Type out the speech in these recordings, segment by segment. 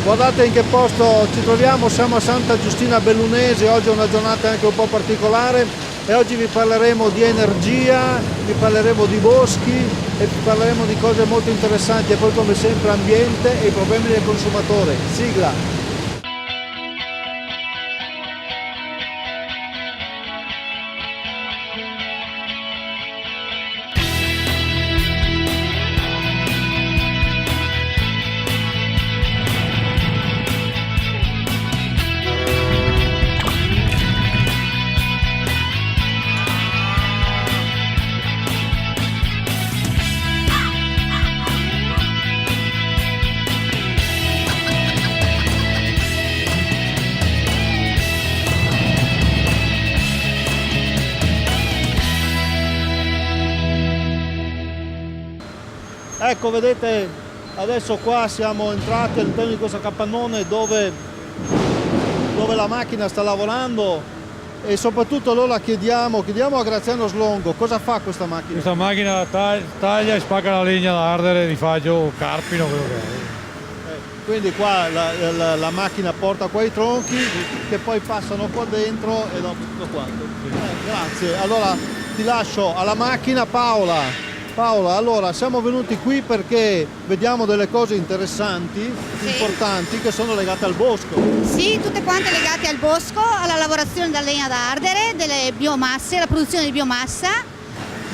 Guardate in che posto ci troviamo, siamo a Santa Giustina Bellunese, oggi è una giornata anche un po' particolare e oggi vi parleremo di energia, vi parleremo di boschi e vi parleremo di cose molto interessanti e poi come sempre ambiente e i problemi del consumatore. Sigla! Ecco, vedete, adesso qua siamo entrati all'interno di questo capannone dove la macchina sta lavorando e soprattutto allora chiediamo a Graziano Slongo cosa fa questa macchina. Questa macchina taglia e spacca la legna da ardere di faggio, carpino, quello che è. Quindi qua la macchina porta qua i tronchi che poi passano qua dentro e dopo tutto quanto. Grazie, allora ti lascio alla macchina. Paola, allora siamo venuti qui perché vediamo delle cose interessanti, importanti, che sono legate al bosco. Sì, tutte quante legate al bosco, alla lavorazione della legna da ardere, delle biomasse, la produzione di biomassa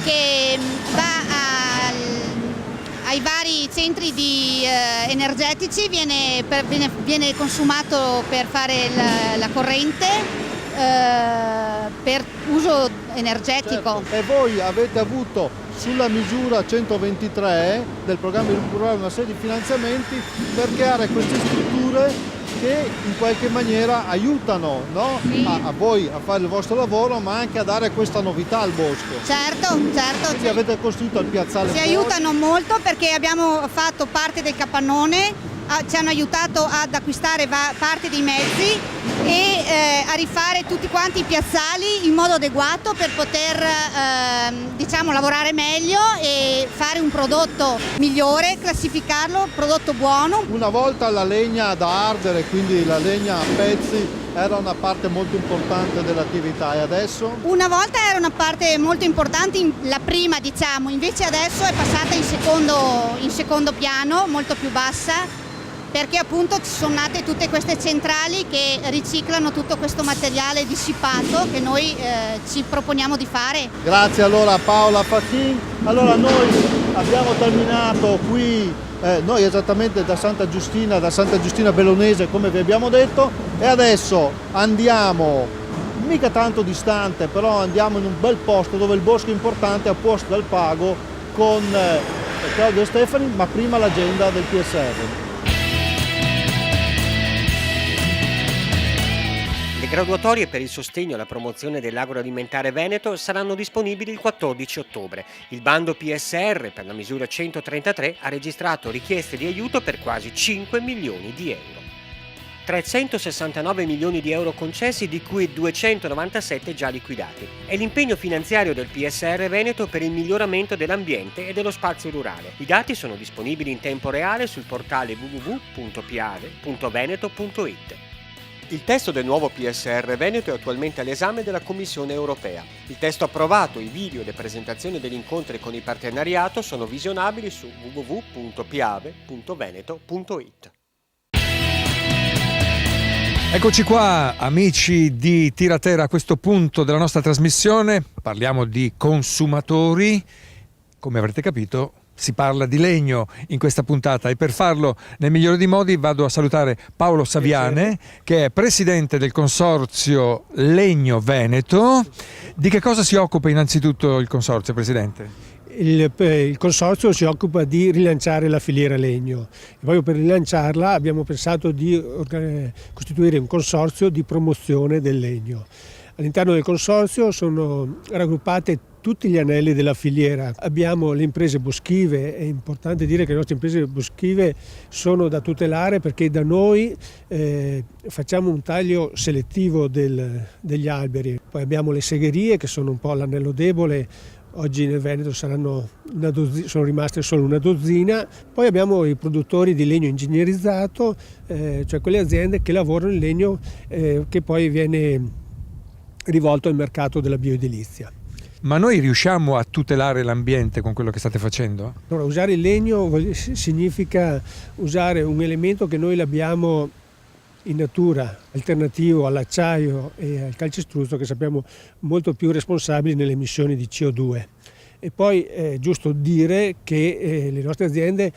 che va ai vari centri energetici, viene consumato per fare la corrente, per uso energetico. Certo. E voi avete avuto sulla misura 123 del programma rurale una serie di finanziamenti per creare queste strutture che in qualche maniera aiutano, no? Sì. a voi a fare il vostro lavoro, ma anche a dare questa novità al bosco. Certo. Quindi avete costruito il piazzale. Ci aiutano molto perché abbiamo fatto parte del capannone, ci hanno aiutato ad acquistare parte dei mezzi e a rifare tutti quanti i piazzali in modo adeguato per poter lavorare meglio e fare un prodotto migliore, classificarlo, prodotto buono. Una volta la legna da ardere, quindi la legna a pezzi, era una parte molto importante dell'attività e adesso? Una volta era una parte molto importante, la prima invece adesso è passata in secondo piano, molto più bassa, perché appunto ci sono nate tutte queste centrali che riciclano tutto questo materiale dissipato che noi ci proponiamo di fare. Grazie allora Paola Fachin. Allora noi abbiamo terminato qui, noi esattamente da Santa Giustina Bellunese come vi abbiamo detto, e adesso andiamo, mica tanto distante, però andiamo in un bel posto dove il bosco è importante, a Posto del Pago con Claudio e Stefani, ma prima l'agenda del PSR. Le graduatorie per il sostegno alla promozione dell'agroalimentare veneto saranno disponibili il 14 ottobre. Il bando PSR per la misura 133 ha registrato richieste di aiuto per quasi 5 milioni di euro. 369 milioni di euro concessi, di cui 297 già liquidati. È l'impegno finanziario del PSR Veneto per il miglioramento dell'ambiente e dello spazio rurale. I dati sono disponibili in tempo reale sul portale www.piave.veneto.it. Il testo del nuovo PSR Veneto è attualmente all'esame della Commissione europea. Il testo approvato, i video e le presentazioni degli incontri con il partenariato sono visionabili su www.piave.veneto.it. Eccoci qua, amici di Tiraterra, a questo punto della nostra trasmissione parliamo di consumatori. Come avrete capito, si parla di legno in questa puntata e per farlo nel migliore dei modi vado a salutare Paolo Saviane, che è presidente del consorzio Legno Veneto. Di che cosa si occupa innanzitutto il consorzio, presidente? Il consorzio si occupa di rilanciare la filiera legno e proprio per rilanciarla abbiamo pensato di costituire un consorzio di promozione del legno. All'interno del consorzio sono raggruppate tutti gli anelli della filiera. Abbiamo le imprese boschive, è importante dire che le nostre imprese boschive sono da tutelare perché da noi facciamo un taglio selettivo degli alberi. Poi abbiamo le segherie che sono un po' l'anello debole oggi nel Veneto sono rimaste solo una dozzina. Poi abbiamo i produttori di legno ingegnerizzato, cioè quelle aziende che lavorano il legno che poi viene rivolto al mercato della bioedilizia. Ma noi riusciamo a tutelare l'ambiente con quello che state facendo? Allora, usare il legno significa usare un elemento che noi l'abbiamo in natura, alternativo all'acciaio e al calcestruzzo, che sappiamo molto più responsabili nelle emissioni di CO2. E poi è giusto dire che le nostre aziende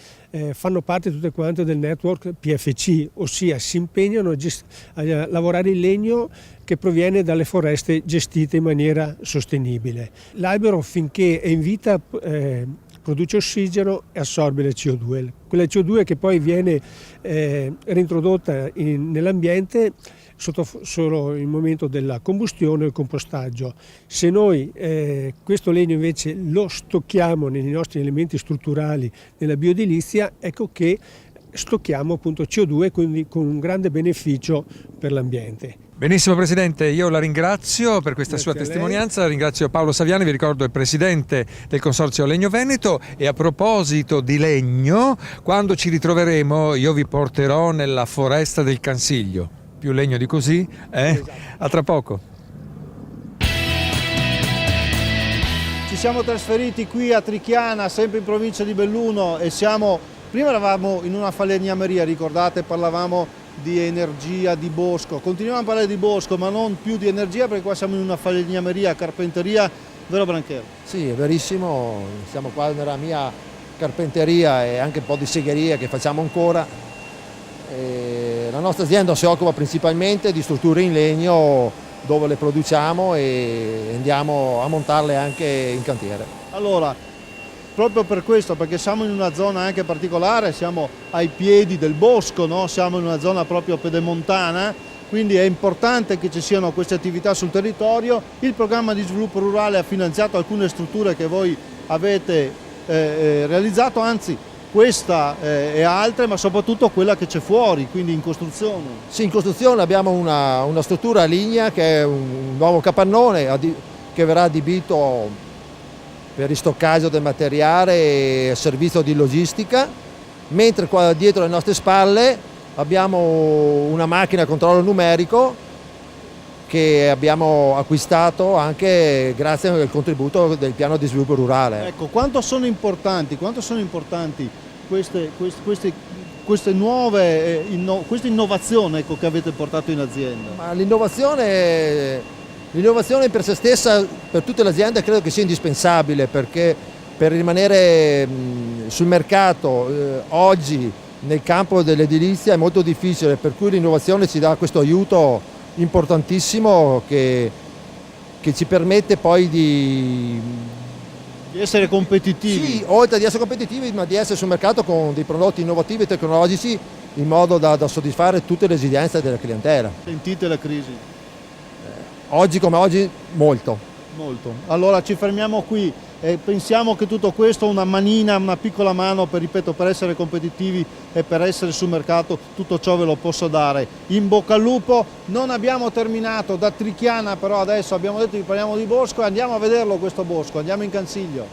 fanno parte tutte quante del network PFC, ossia si impegnano a lavorare il legno che proviene dalle foreste gestite in maniera sostenibile. L'albero, finché è in vita, produce ossigeno e assorbe la CO2. Quella CO2 che poi viene reintrodotta nell'ambiente solo il momento della combustione o il compostaggio. Se noi questo legno invece lo stocchiamo nei nostri elementi strutturali nella bioedilizia, ecco che stocchiamo appunto CO2, quindi con un grande beneficio per l'ambiente. Benissimo Presidente, io la ringrazio per questa Grazie sua a lei. testimonianza, ringrazio Paolo Saviani, vi ricordo è Presidente del Consorzio Legno Veneto, e a proposito di legno, quando ci ritroveremo io vi porterò nella foresta del Cansiglio, più legno di così, Esatto. A tra poco. Ci siamo trasferiti qui a Trichiana, sempre in provincia di Belluno, e prima eravamo in una falegnameria, ricordate, parlavamo di energia, di bosco, continuiamo a parlare di bosco ma non più di energia, perché qua siamo in una falegnameria, carpenteria, vero Branchero? Sì, è verissimo, siamo qua nella mia carpenteria e anche un po' di segheria che facciamo ancora. La nostra azienda si occupa principalmente di strutture in legno dove le produciamo e andiamo a montarle anche in cantiere. Allora, proprio per questo, perché siamo in una zona anche particolare, siamo ai piedi del bosco, no? Siamo in una zona proprio pedemontana, quindi è importante che ci siano queste attività sul territorio. Il programma di sviluppo rurale ha finanziato alcune strutture che voi avete realizzato, anzi questa e altre, ma soprattutto quella che c'è fuori, quindi in costruzione. Sì, in costruzione abbiamo una struttura a linea che è un nuovo capannone che verrà adibito per il stoccaggio del materiale e servizio di logistica, mentre qua dietro alle nostre spalle abbiamo una macchina a controllo numerico che abbiamo acquistato anche grazie al contributo del piano di sviluppo rurale. Ecco, quanto sono importanti queste nuove questa innovazione, ecco, che avete portato in azienda? Ma l'innovazione per se stessa, per tutte le aziende, credo che sia indispensabile, perché per rimanere sul mercato oggi nel campo dell'edilizia è molto difficile, per cui l'innovazione ci dà questo aiuto importantissimo che ci permette poi di essere competitivi. Sì, oltre di essere competitivi, ma di essere sul mercato con dei prodotti innovativi e tecnologici in modo da soddisfare tutte le esigenze della clientela. Sentite la crisi? Oggi come oggi molto. Molto. Allora ci fermiamo qui e pensiamo che tutto questo, una manina, una piccola mano per essere competitivi e per essere sul mercato, tutto ciò ve lo posso dare. In bocca al lupo. Non abbiamo terminato da Trichiana, però adesso abbiamo detto che parliamo di bosco e andiamo a vederlo questo bosco, andiamo in Cansiglio.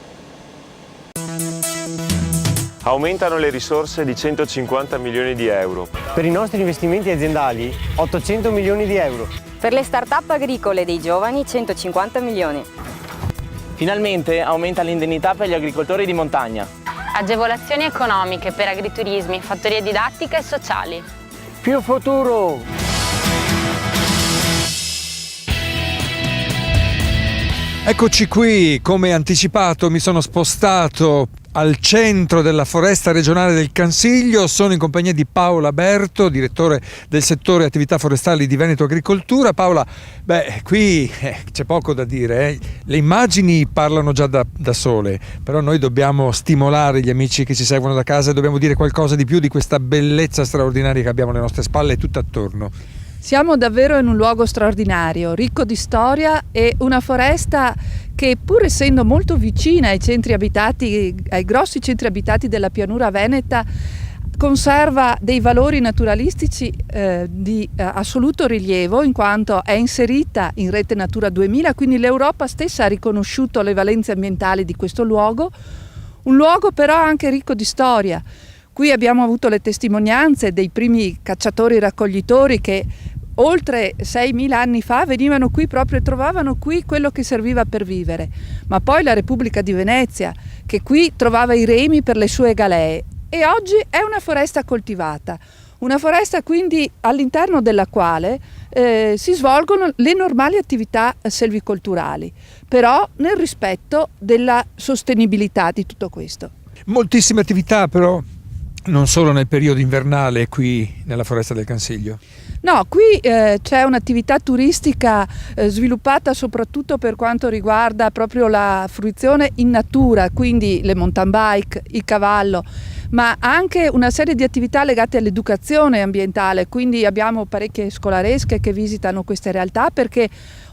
Aumentano le risorse di 150 milioni di euro. Per i nostri investimenti aziendali 800 milioni di euro. Per le start-up agricole dei giovani 150 milioni. Finalmente aumenta l'indennità per gli agricoltori di montagna. Agevolazioni economiche per agriturismi, fattorie didattiche e sociali. Più futuro! Eccoci qui, come anticipato mi sono spostato al centro della foresta regionale del Cansiglio, sono in compagnia di Paola Berto, direttore del settore attività forestali di Veneto Agricoltura. Paola, qui c'è poco da dire, le immagini parlano già da sole, però noi dobbiamo stimolare gli amici che ci seguono da casa e dobbiamo dire qualcosa di più di questa bellezza straordinaria che abbiamo alle nostre spalle e tutto attorno. Siamo davvero in un luogo straordinario, ricco di storia, e una foresta che, pur essendo molto vicina ai centri abitati, ai grossi centri abitati della pianura veneta, conserva dei valori naturalistici di assoluto rilievo, in quanto è inserita in rete Natura 2000, quindi l'Europa stessa ha riconosciuto le valenze ambientali di questo luogo, un luogo però anche ricco di storia. Qui abbiamo avuto le testimonianze dei primi cacciatori-raccoglitori che oltre 6.000 anni fa venivano qui proprio e trovavano qui quello che serviva per vivere, ma poi la Repubblica di Venezia che qui trovava i remi per le sue galee, e oggi è una foresta coltivata, una foresta quindi all'interno della quale si svolgono le normali attività selvicolturali, però nel rispetto della sostenibilità di tutto questo. Moltissime attività però, non solo nel periodo invernale qui nella Foresta del Cansiglio. No, qui c'è un'attività turistica sviluppata soprattutto per quanto riguarda proprio la fruizione in natura, quindi le mountain bike, il cavallo, ma anche una serie di attività legate all'educazione ambientale, quindi abbiamo parecchie scolaresche che visitano queste realtà, perché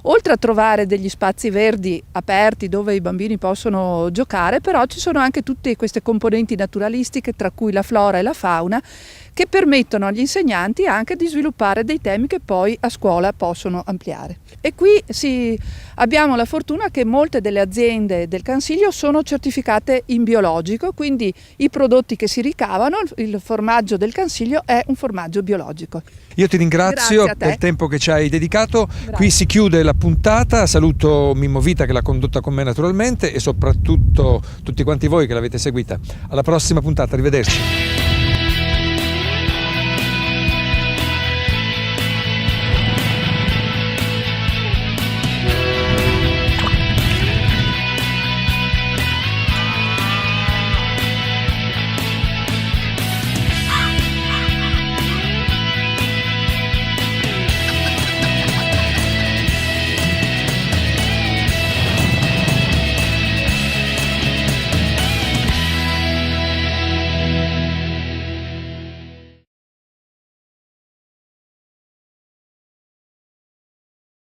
oltre a trovare degli spazi verdi aperti dove i bambini possono giocare, però ci sono anche tutte queste componenti naturalistiche, tra cui la flora e la fauna, che permettono agli insegnanti anche di sviluppare dei temi che poi a scuola possono ampliare. E qui abbiamo la fortuna che molte delle aziende del Cansiglio sono certificate in biologico, quindi i prodotti che si ricavano, il formaggio del Cansiglio è un formaggio biologico. Io ti ringrazio per il tempo che ci hai dedicato. Grazie. Qui si chiude la puntata, saluto Mimmo Vita che l'ha condotta con me naturalmente e soprattutto tutti quanti voi che l'avete seguita. Alla prossima puntata, arrivederci.